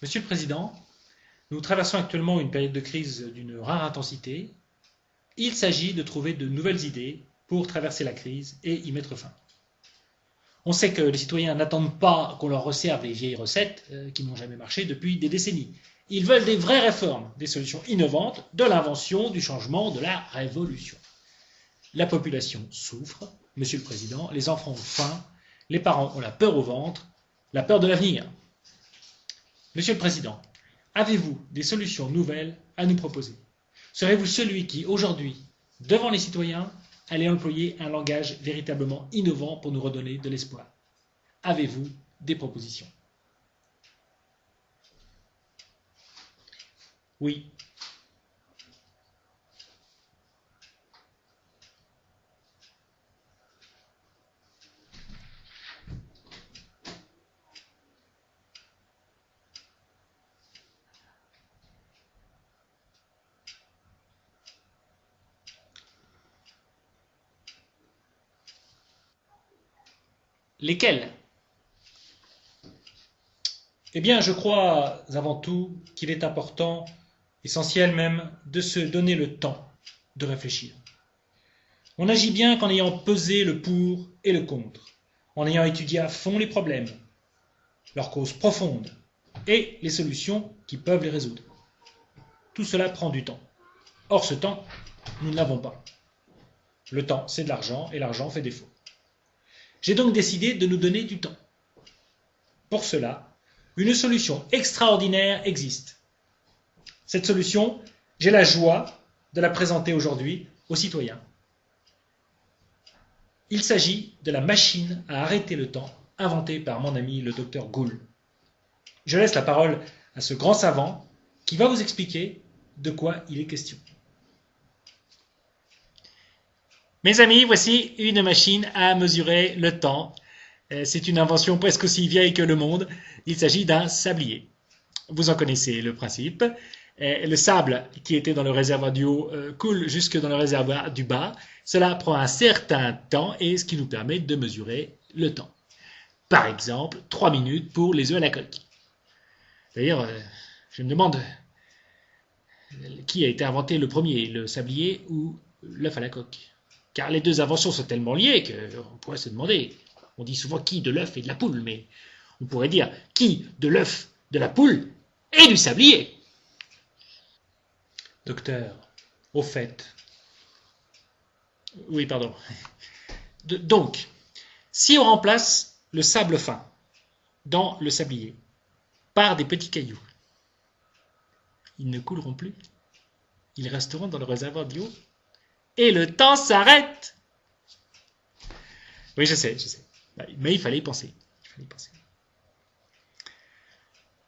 Monsieur le Président, nous traversons actuellement une période de crise d'une rare intensité. Il s'agit de trouver de nouvelles idées pour traverser la crise et y mettre fin. On sait que les citoyens n'attendent pas qu'on leur resserve les vieilles recettes qui n'ont jamais marché depuis des décennies. Ils veulent des vraies réformes, des solutions innovantes, de l'invention, du changement, de la révolution. La population souffre, Monsieur le Président, les enfants ont faim, les parents ont la peur au ventre, la peur de l'avenir. Monsieur le Président, avez-vous des solutions nouvelles à nous proposer? Serez-vous celui qui, aujourd'hui, devant les citoyens, allait employer un langage véritablement innovant pour nous redonner de l'espoir? Avez-vous des propositions? Oui. Lesquelles? Eh bien, je crois avant tout qu'il est important, essentiel même, de se donner le temps de réfléchir. On agit bien qu'en ayant pesé le pour et le contre, en ayant étudié à fond les problèmes, leurs causes profondes et les solutions qui peuvent les résoudre. Tout cela prend du temps. Or, ce temps, nous ne l'avons pas. Le temps, c'est de l'argent et l'argent fait défaut. J'ai donc décidé de nous donner du temps. Pour cela, une solution extraordinaire existe. Cette solution, j'ai la joie de la présenter aujourd'hui aux citoyens. Il s'agit de la machine à arrêter le temps inventée par mon ami le docteur Gould. Je laisse la parole à ce grand savant qui va vous expliquer de quoi il est question. Mes amis, voici une machine à mesurer le temps. C'est une invention presque aussi vieille que le monde. Il s'agit d'un sablier. Vous en connaissez le principe. Le sable qui était dans le réservoir du haut coule jusque dans le réservoir du bas. Cela prend un certain temps et ce qui nous permet de mesurer le temps. Par exemple, 3 minutes pour les œufs à la coque. D'ailleurs, je me demande qui a été inventé le premier, le sablier ou l'œuf à la coque. Car les deux inventions sont tellement liées qu'on pourrait se demander. On dit souvent qui de l'œuf et de la poule, mais on pourrait dire qui de l'œuf, de la poule et du sablier. Docteur, au fait. Oui, pardon. Donc, si on remplace le sable fin dans le sablier par des petits cailloux, ils ne couleront plus. Ils resteront dans le réservoir du haut. Et le temps s'arrête. Oui, je sais. Mais il fallait y penser.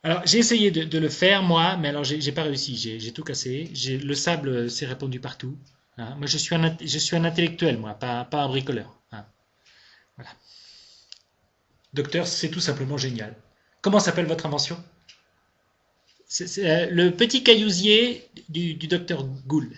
Alors, j'ai essayé de le faire, moi, mais alors j'ai pas réussi. J'ai tout cassé. Le sable s'est répandu partout. Hein. Moi, je suis un intellectuel, moi, pas un bricoleur. Hein. Voilà. Docteur, c'est tout simplement génial. Comment s'appelle votre invention? C'est le petit caillousier du docteur Gould.